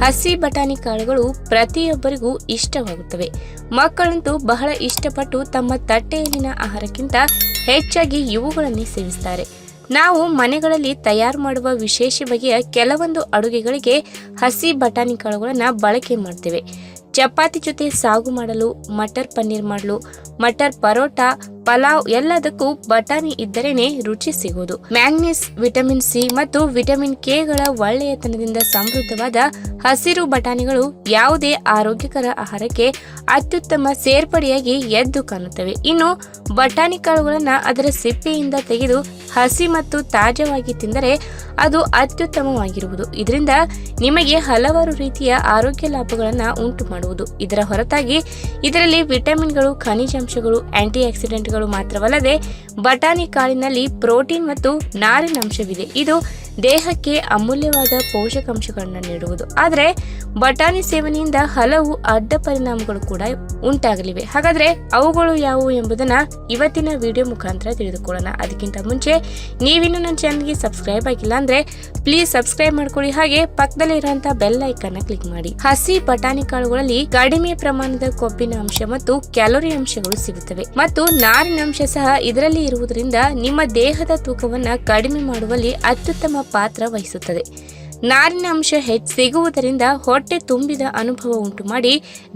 ಹಸಿ ಬಟಾಣಿ ಕಾಳುಗಳು ಪ್ರತಿಯೊಬ್ಬರಿಗೂ ಇಷ್ಟವಾಗುತ್ತವೆ. ಮಕ್ಕಳಂತೂ ಬಹಳ ಇಷ್ಟಪಟ್ಟು ತಮ್ಮ ತಟ್ಟೆಯಲ್ಲಿನ ಆಹಾರಕ್ಕಿಂತ ಹೆಚ್ಚಾಗಿ ಇವುಗಳನ್ನೇ ಸೇವಿಸುತ್ತಾರೆ. ನಾವು ಮನೆಗಳಲ್ಲಿ ತಯಾರು ಮಾಡುವ ವಿಶೇಷ ಬಗೆಯ ಕೆಲವೊಂದು ಅಡುಗೆಗಳಿಗೆ ಹಸಿ ಬಟಾಣಿ ಕಾಳುಗಳನ್ನು ಬಳಕೆ ಮಾಡ್ತೇವೆ. ಚಪಾತಿ ಜೊತೆ ಸಾಗು ಮಾಡಲು, ಮಟರ್ ಪನ್ನೀರ್ ಮಾಡಲು, ಮಟರ್ ಪರೋಟ, ಪಲಾವ್ ಎಲ್ಲದಕ್ಕೂ ಬಟಾಣಿ ಇದ್ದರೇನೆ ರುಚಿ ಸಿಗುವುದು. ಮ್ಯಾಂಗನೀಸ್, ವಿಟಮಿನ್ ಸಿ ಮತ್ತು ವಿಟಮಿನ್ ಕೆಗಳ ಒಳ್ಳೆಯತನದಿಂದ ಸಮೃದ್ಧವಾದ ಹಸಿರು ಬಟಾಣಿಗಳು ಯಾವುದೇ ಆರೋಗ್ಯಕರ ಆಹಾರಕ್ಕೆ ಅತ್ಯುತ್ತಮ ಸೇರ್ಪಡೆಯಾಗಿ ಎದ್ದು ಕಾಣುತ್ತವೆ. ಇನ್ನು ಬಟಾಣಿ ಕಾಳುಗಳನ್ನು ಅದರ ಸಿಪ್ಪೆಯಿಂದ ತೆಗೆದು ಹಸಿ ಮತ್ತು ತಾಜಾವಾಗಿ ತಿಂದರೆ ಅದು ಅತ್ಯುತ್ತಮವಾಗಿರುವುದು. ಇದರಿಂದ ನಿಮಗೆ ಹಲವಾರು ರೀತಿಯ ಆರೋಗ್ಯ ಲಾಭಗಳನ್ನು ಉಂಟು ಮಾಡುವುದು. ಇದರ ಹೊರತಾಗಿ ಇದರಲ್ಲಿ ವಿಟಮಿನ್ಗಳು, ಖನಿಜಾಂಶಗಳು, ಆಂಟಿ ಆಕ್ಸಿಡೆಂಟ್ಗಳು ಮಾತ್ರವಲ್ಲದೆ ಬಟಾಣಿ ಕಾಳಿನಲ್ಲಿ ಪ್ರೋಟೀನ್ ಮತ್ತು ನಾರಿನಾಂಶವಿದೆ. ಇದು ದೇಹಕ್ಕೆ ಅಮೂಲ್ಯವಾದ ಪೋಷಕಾಂಶಗಳನ್ನು ನೀಡುವುದು. ಆದರೆ ಬಟಾಣಿ ಸೇವನೆಯಿಂದ ಹಲವು ಅಡ್ಡ ಪರಿಣಾಮಗಳು ಕೂಡ ಉಂಟಾಗಲಿವೆ. ಹಾಗಾದ್ರೆ ಅವುಗಳು ಯಾವುವು ಎಂಬುದನ್ನ ಇವತ್ತಿನ ವಿಡಿಯೋ ಮುಖಾಂತರ ತಿಳಿದುಕೊಳ್ಳೋಣ. ಅದಕ್ಕಿಂತ ಮುಂಚೆ ನೀವಿನ್ನು ನನ್ನ ಚಾನಲ್ಗೆ ಸಬ್ಸ್ಕ್ರೈಬ್ ಆಗಿಲ್ಲ ಅಂದ್ರೆ ಪ್ಲೀಸ್ ಸಬ್ಸ್ಕ್ರೈಬ್ ಮಾಡ್ಕೊಳ್ಳಿ. ಹಾಗೆ ಪಕ್ಕದಲ್ಲಿ ಇರುವಂತಹ ಬೆಲ್ ಐಕಾನ್ ಕ್ಲಿಕ್ ಮಾಡಿ. ಹಸಿ ಬಟಾಣಿ ಕಾಳುಗಳಲ್ಲಿ ಕಡಿಮೆ ಪ್ರಮಾಣದ ಕೊಬ್ಬಿನ ಅಂಶ ಮತ್ತು ಕ್ಯಾಲೋರಿ ಅಂಶಗಳು ಸಿಗುತ್ತವೆ ಮತ್ತು ನಾರಿನಾಂಶ ಸಹ ಇದರಲ್ಲಿ ಇರುವುದರಿಂದ ನಿಮ್ಮ ದೇಹದ ತೂಕವನ್ನ ಕಡಿಮೆ ಮಾಡುವಲ್ಲಿ ಅತ್ಯುತ್ತಮ ಪಾತ್ರ ವಹಿಸುತ್ತದೆ. ನಾರಿನ ಅಂಶ ಸಿಗುವುದರಿಂದ ಹೊಟ್ಟೆ ತುಂಬಿದ ಅನುಭವ ಉಂಟು ಮಾಡಿ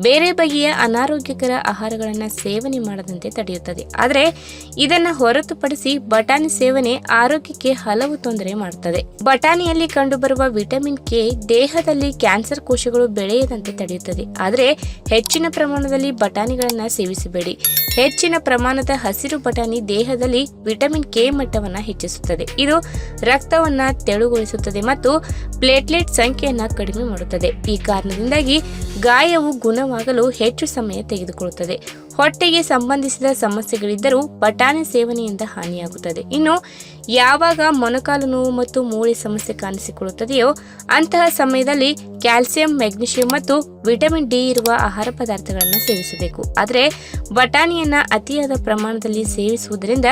ಬೇರೆ ಬಗೆಯ ಅನಾರೋಗ್ಯಕರ ಆಹಾರಗಳನ್ನು ಸೇವನೆ ಮಾಡದಂತೆ ತಡೆಯುತ್ತದೆ. ಆದರೆ ಇದನ್ನು ಹೊರತುಪಡಿಸಿ ಬಟಾಣಿ ಸೇವನೆ ಆರೋಗ್ಯಕ್ಕೆ ಹಲವು ತೊಂದರೆ ಮಾಡುತ್ತದೆ. ಬಟಾಣಿಯಲ್ಲಿ ಕಂಡುಬರುವ ವಿಟಮಿನ್ ಕೆ ದೇಹದಲ್ಲಿ ಕ್ಯಾನ್ಸರ್ ಕೋಶಗಳು ಬೆಳೆಯದಂತೆ ತಡೆಯುತ್ತದೆ. ಆದರೆ ಹೆಚ್ಚಿನ ಪ್ರಮಾಣದಲ್ಲಿ ಬಟಾಣಿಗಳನ್ನು ಸೇವಿಸಬೇಡಿ. ಹೆಚ್ಚಿನ ಪ್ರಮಾಣದ ಹಸಿರು ಬಟಾಣಿ ದೇಹದಲ್ಲಿ ವಿಟಮಿನ್ ಕೆ ಮಟ್ಟವನ್ನು ಹೆಚ್ಚಿಸುತ್ತದೆ. ಇದು ರಕ್ತವನ್ನ ತೆಳುಗೊಳಿಸುತ್ತದೆ ಮತ್ತು ಪ್ಲೇಟ್ಲೆಟ್ ಸಂಖ್ಯೆಯನ್ನು ಕಡಿಮೆ ಮಾಡುತ್ತದೆ. ಈ ಕಾರಣದಿಂದಾಗಿ ಗಾಯವು ಗುಣವಾಗಲು ಹೆಚ್ಚು ಸಮಯ ತೆಗೆದುಕೊಳ್ಳುತ್ತದೆ. ಹೊಟ್ಟೆಗೆ ಸಂಬಂಧಿಸಿದ ಸಮಸ್ಯೆಗಳಿದ್ದರೂ ಬಟಾಣಿ ಸೇವನೆಯಿಂದ ಹಾನಿಯಾಗುತ್ತದೆ. ಇನ್ನು ಯಾವಾಗ ಮೊಣಕಾಲು ನೋವು ಮತ್ತು ಮೂಳೆ ಸಮಸ್ಯೆ ಕಾಣಿಸಿಕೊಳ್ಳುತ್ತದೆಯೋ ಅಂತಹ ಸಮಯದಲ್ಲಿ ಕ್ಯಾಲ್ಸಿಯಂ, ಮೆಗ್ನೀಷಿಯಂ ಮತ್ತು ವಿಟಮಿನ್ ಡಿ ಇರುವ ಆಹಾರ ಪದಾರ್ಥಗಳನ್ನು ಸೇವಿಸಬೇಕು. ಆದರೆ ಬಟಾಣಿಯನ್ನ ಅತಿಯಾದ ಪ್ರಮಾಣದಲ್ಲಿ ಸೇವಿಸುವುದರಿಂದ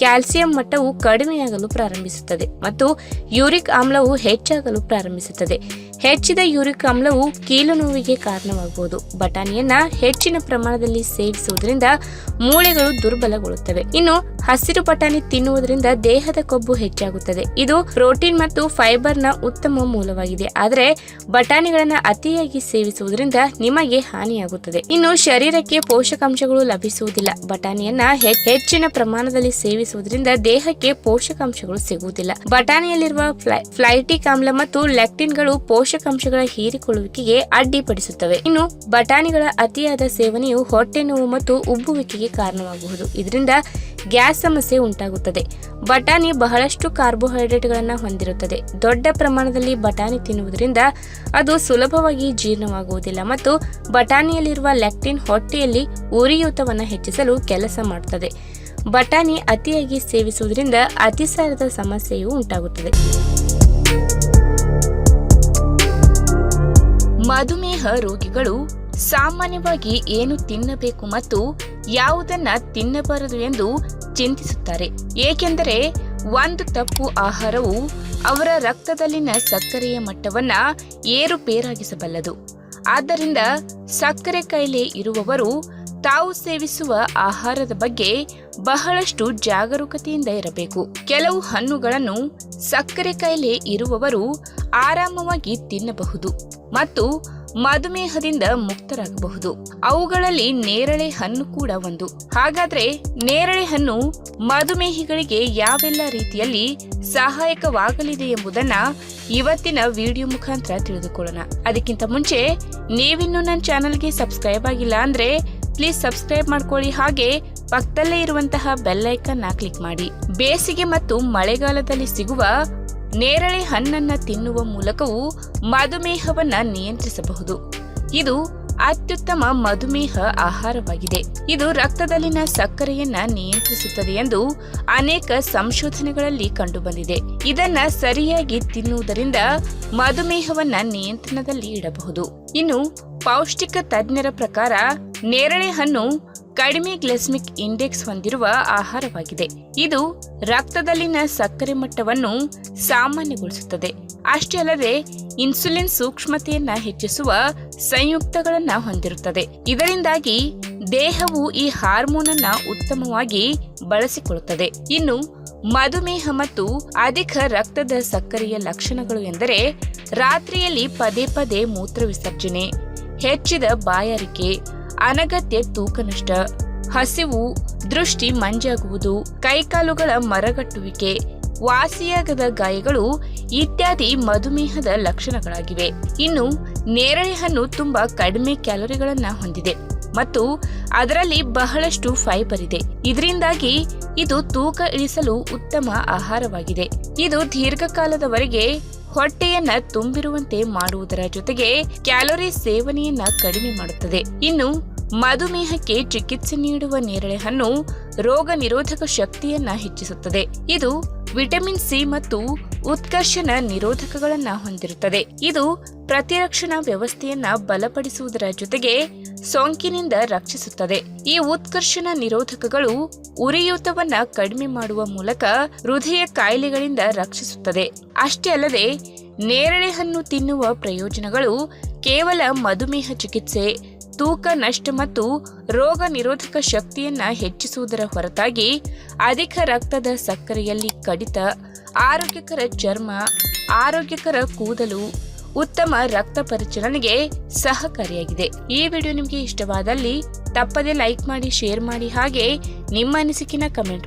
ಕ್ಯಾಲ್ಸಿಯಂ ಮಟ್ಟವು ಕಡಿಮೆಯಾಗಲು ಪ್ರಾರಂಭಿಸುತ್ತದೆ ಮತ್ತು ಯೂರಿಕ್ ಆಮ್ಲವು ಹೆಚ್ಚಾಗಲು ಪ್ರಾರಂಭಿಸುತ್ತದೆ. ಹೆಚ್ಚಿದ ಯೂರಿಕ್ ಆಮ್ಲವು ಕೀಲು ನೋವಿಗೆ ಕಾರಣವಾಗಬಹುದು. ಬಟಾಣಿಯನ್ನ ಹೆಚ್ಚಿನ ಪ್ರಮಾಣದಲ್ಲಿ ಸೇವಿಸುವುದರಿಂದ ಮೂಳೆಗಳು ದುರ್ಬಲಗೊಳ್ಳುತ್ತವೆ. ಇನ್ನು ಹಸಿರು ಬಟಾಣಿ ತಿನ್ನುವುದರಿಂದ ದೇಹದ ಕೊಬ್ಬು ಹೆಚ್ಚಾಗುತ್ತದೆ. ಇದು ಪ್ರೋಟೀನ್ ಮತ್ತು ಫೈಬರ್ನ ಉತ್ತಮ ಮೂಲವಾಗಿದೆ. ಆದರೆ ಬಟಾಣಿಗಳನ್ನ ಅತಿಯಾಗಿ ಸೇವಿಸುವುದರಿಂದ ನಿಮಗೆ ಹಾನಿಯಾಗುತ್ತದೆ. ಇನ್ನು ಶರೀರಕ್ಕೆ ಪೋಷಕಾಂಶಗಳು ಲಭಿಸುವುದಿಲ್ಲ. ಬಟಾಣಿಯನ್ನ ಹೆಚ್ಚಿನ ಪ್ರಮಾಣದಲ್ಲಿ ಸೇವಿಸುವುದರಿಂದ ದೇಹಕ್ಕೆ ಪೋಷಕಾಂಶಗಳು ಸಿಗುವುದಿಲ್ಲ. ಬಟಾಣಿಯಲ್ಲಿರುವ ಫ್ಲೈಟಿಕ್ ಆಮ್ಲ ಮತ್ತು ಲ್ಯಾಕ್ಟಿನ್ಗಳು ಪೋಷಕಾಂಶಗಳ ಹೀರಿಕೊಳ್ಳುವಿಕೆಗೆ ಅಡ್ಡಿಪಡಿಸುತ್ತವೆ. ಇನ್ನು ಬಟಾಣಿಗಳ ಅತಿಯಾದ ಸೇವನೆಯು ಹೊಟ್ಟೆ ನೋವು ಮತ್ತು ಉಬ್ಬುವಿಕೆಗೆ ಕಾರಣವಾಗಬಹುದು. ಇದರಿಂದ ಗ್ಯಾಸ್ ಸಮಸ್ಯೆ ಉಂಟಾಗುತ್ತದೆ. ಬಟಾಣಿ ಬಹಳಷ್ಟು ಕಾರ್ಬೋಹೈಡ್ರೇಟ್ಗಳನ್ನು ಹೊಂದಿರುತ್ತದೆ. ದೊಡ್ಡ ಪ್ರಮಾಣದಲ್ಲಿ ಬಟಾಣಿ ತಿನ್ನುವುದರಿಂದ ಅದು ಸುಲಭವಾಗಿ ಜೀರ್ಣವಾಗುವುದಿಲ್ಲ ಮತ್ತು ಬಟಾಣಿಯಲ್ಲಿರುವ ಲ್ಯಾಕ್ಟಿನ್ ಹೊಟ್ಟೆಯಲ್ಲಿ ಉರಿಯೂತವನ್ನು ಹೆಚ್ಚಿಸಲು ಕೆಲಸ ಮಾಡುತ್ತದೆ. ಬಟಾಣಿ ಅತಿಯಾಗಿ ಸೇವಿಸುವುದರಿಂದ ಅತಿಸಾರದ ಸಮಸ್ಯೆಯೂ ಉಂಟಾಗುತ್ತದೆ. ಮಧುಮೇಹ ರೋಗಿಗಳು ಸಾಮಾನ್ಯವಾಗಿ ಏನು ತಿನ್ನಬೇಕು ಮತ್ತು ಯಾವುದನ್ನ ತಿನ್ನಬಾರದು ಎಂದು ಚಿಂತಿಸುತ್ತಾರೆ. ಏಕೆಂದರೆ ಒಂದು ತಪ್ಪು ಆಹಾರವು ಅವರ ರಕ್ತದಲ್ಲಿನ ಸಕ್ಕರೆಯ ಮಟ್ಟವನ್ನ ಏರುಪೇರಾಗಿಸಬಲ್ಲದು. ಆದ್ದರಿಂದ ಸಕ್ಕರೆ ಕಾಯಿಲೆ ಇರುವವರು ತಾವು ಸೇವಿಸುವ ಆಹಾರದ ಬಗ್ಗೆ ಬಹಳಷ್ಟು ಜಾಗರೂಕತೆಯಿಂದ ಇರಬೇಕು. ಕೆಲವು ಹಣ್ಣುಗಳನ್ನು ಸಕ್ಕರೆ ಕಾಯಿಲೆ ಇರುವವರು ಆರಾಮವಾಗಿ ತಿನ್ನಬಹುದು ಮತ್ತು ಮಧುಮೇಹದಿಂದ ಮುಕ್ತರಾಗಬಹುದು. ಅವುಗಳಲ್ಲಿ ನೇರಳೆ ಹಣ್ಣು ಕೂಡ ಒಂದು. ಹಾಗಾದ್ರೆ ನೇರಳೆ ಹಣ್ಣು ಮಧುಮೇಹಿಗಳಿಗೆ ಯಾವೆಲ್ಲ ರೀತಿಯಲ್ಲಿ ಸಹಾಯಕವಾಗಲಿದೆ ಎಂಬುದನ್ನ ಇವತ್ತಿನ ವಿಡಿಯೋ ಮುಖಾಂತರ ತಿಳಿದುಕೊಳ್ಳೋಣ. ಅದಕ್ಕಿಂತ ಮುಂಚೆ ನೀವಿನ್ನು ನನ್ನ ಚಾನಲ್ಗೆ ಸಬ್ಸ್ಕ್ರೈಬ್ ಆಗಿಲ್ಲ ಅಂದ್ರೆ ಪ್ಲೀಸ್ ಸಬ್ಸ್ಕ್ರೈಬ್ ಮಾಡ್ಕೊಳ್ಳಿ. ಹಾಗೆ ಪಕ್ಕದಲ್ಲೇ ಇರುವಂತಹ ಬೆಲ್ ಐಕಾನ್ ಕ್ಲಿಕ್ ಮಾಡಿ. ಬೇಸಿಗೆ ಮತ್ತು ಮಳೆಗಾಲದಲ್ಲಿ ಸಿಗುವ ನೇರಳೆ ಹಣ್ಣನ್ನ ತಿನ್ನುವ ಮೂಲಕವೂ ಮಧುಮೇಹವನ್ನ ನಿಯಂತ್ರಿಸಬಹುದು. ಇದು ಅತ್ಯುತ್ತಮ ಮಧುಮೇಹ ಆಹಾರವಾಗಿದೆ. ಇದು ರಕ್ತದಲ್ಲಿನ ಸಕ್ಕರೆಯನ್ನ ನಿಯಂತ್ರಿಸುತ್ತದೆ ಎಂದು ಅನೇಕ ಸಂಶೋಧನೆಗಳಲ್ಲಿ ಕಂಡುಬಂದಿದೆ. ಇದನ್ನ ಸರಿಯಾಗಿ ತಿನ್ನುವುದರಿಂದ ಮಧುಮೇಹವನ್ನ ನಿಯಂತ್ರಣದಲ್ಲಿ ಇಡಬಹುದು. ಇನ್ನು ಪೌಷ್ಟಿಕ ತಜ್ಞರ ಪ್ರಕಾರ ನೇರಳೆ ಹಣ್ಣು ಕಡಿಮೆ ಗ್ಲೈಸೆಮಿಕ್ ಇಂಡೆಕ್ಸ್ ಹೊಂದಿರುವ ಆಹಾರವಾಗಿದೆ. ಇದು ರಕ್ತದಲ್ಲಿನ ಸಕ್ಕರೆ ಮಟ್ಟವನ್ನು ಸಾಮಾನ್ಯಗೊಳಿಸುತ್ತದೆ. ಅಷ್ಟೇ ಅಲ್ಲದೆ ಇನ್ಸುಲಿನ್ ಸೂಕ್ಷ್ಮತೆಯನ್ನ ಹೆಚ್ಚಿಸುವ ಸಂಯುಕ್ತಗಳನ್ನ ಹೊಂದಿರುತ್ತದೆ. ಇದರಿಂದಾಗಿ ದೇಹವು ಈ ಹಾರ್ಮೋನ್ ಅನ್ನ ಉತ್ತಮವಾಗಿ ಬಳಸಿಕೊಳ್ಳುತ್ತದೆ. ಇನ್ನು ಮಧುಮೇಹ ಮತ್ತು ಅಧಿಕ ರಕ್ತದ ಸಕ್ಕರೆಯ ಲಕ್ಷಣಗಳು ಎಂದರೆ ರಾತ್ರಿಯಲ್ಲಿ ಪದೇ ಪದೇ ಮೂತ್ರ ವಿಸರ್ಜನೆ, ಹೆಚ್ಚಿದ ಬಾಯಾರಿಕೆ, ಅನಗತ್ಯ ತೂಕ ನಷ್ಟ, ಹಸಿವು, ದೃಷ್ಟಿ ಮಂಜಾಗುವುದು, ಕೈಕಾಲುಗಳ ಮರಗಟ್ಟುವಿಕೆ, ವಾಸಿಯಾಗದ ಗಾಯಗಳು ಇತ್ಯಾದಿ ಮಧುಮೇಹದ ಲಕ್ಷಣಗಳಾಗಿವೆ. ಇನ್ನು ನೇರಳೆ ಹಣ್ಣು ತುಂಬಾ ಕಡಿಮೆ ಕ್ಯಾಲೋರಿಗಳನ್ನ ಹೊಂದಿದೆ ಮತ್ತು ಅದರಲ್ಲಿ ಬಹಳಷ್ಟು ಫೈಬರ್ ಇದೆ. ಇದರಿಂದಾಗಿ ಇದು ತೂಕ ಇಳಿಸಲು ಉತ್ತಮ ಆಹಾರವಾಗಿದೆ. ಇದು ದೀರ್ಘಕಾಲದವರೆಗೆ ಹೊಟ್ಟೆಯನ್ನ ತುಂಬಿರುವಂತೆ ಮಾಡುವುದರ ಜೊತೆಗೆ ಕ್ಯಾಲೋರಿ ಸೇವನೆಯನ್ನ ಕಡಿಮೆ ಮಾಡುತ್ತದೆ. ಇನ್ನು ಮಧುಮೇಹಕ್ಕೆ ಚಿಕಿತ್ಸೆ ನೀಡುವ ನೇರಳೆ ಹಣ್ಣು ರೋಗ ನಿರೋಧಕ ಶಕ್ತಿಯನ್ನ ಹೆಚ್ಚಿಸುತ್ತದೆ. ಇದು ವಿಟಮಿನ್ ಸಿ ಮತ್ತು ಉತ್ಕರ್ಷಣ ನಿರೋಧಕಗಳನ್ನ ಹೊಂದಿರುತ್ತದೆ. ಇದು ಪ್ರತಿರಕ್ಷಣಾ ವ್ಯವಸ್ಥೆಯನ್ನ ಬಲಪಡಿಸುವುದರ ಜೊತೆಗೆ ಸೋಂಕಿನಿಂದ ರಕ್ಷಿಸುತ್ತದೆ. ಈ ಉತ್ಕರ್ಷಣ ನಿರೋಧಕಗಳು ಉರಿಯೂತವನ್ನ ಕಡಿಮೆ ಮಾಡುವ ಮೂಲಕ ಹೃದಯ ಕಾಯಿಲೆಗಳಿಂದ ರಕ್ಷಿಸುತ್ತದೆ. ಅಷ್ಟೇ ಅಲ್ಲದೆ ನೇರಳೆ ಹಣ್ಣು ತಿನ್ನುವ ಪ್ರಯೋಜನಗಳು ಕೇವಲ ಮಧುಮೇಹ ಚಿಕಿತ್ಸೆ, ತೂಕ ನಷ್ಟ ಮತ್ತು ರೋಗ ನಿರೋಧಕ ಶಕ್ತಿಯನ್ನ ಹೆಚ್ಚಿಸುವುದರ ಹೊರತಾಗಿ ಅಧಿಕ ರಕ್ತದ ಸಕ್ಕರೆಯಲ್ಲಿ ಕಡಿತ, ಆರೋಗ್ಯಕರ ಚರ್ಮ, ಆರೋಗ್ಯಕರ ಕೂದಲು, ಉತ್ತಮ ರಕ್ತ ಪರಿಚಲನೆಗೆ ಸಹಕಾರಿಯಾಗಿದೆ. ಈ ವಿಡಿಯೋ ನಿಮಗೆ ಇಷ್ಟವಾದಲ್ಲಿ ತಪ್ಪದೆ ಲೈಕ್ ಮಾಡಿ, ಶೇರ್ ಮಾಡಿ, ಹಾಗೆ ನಿಮ್ಮ ಅನಿಸಿಕೆನ ಕಮೆಂಟ್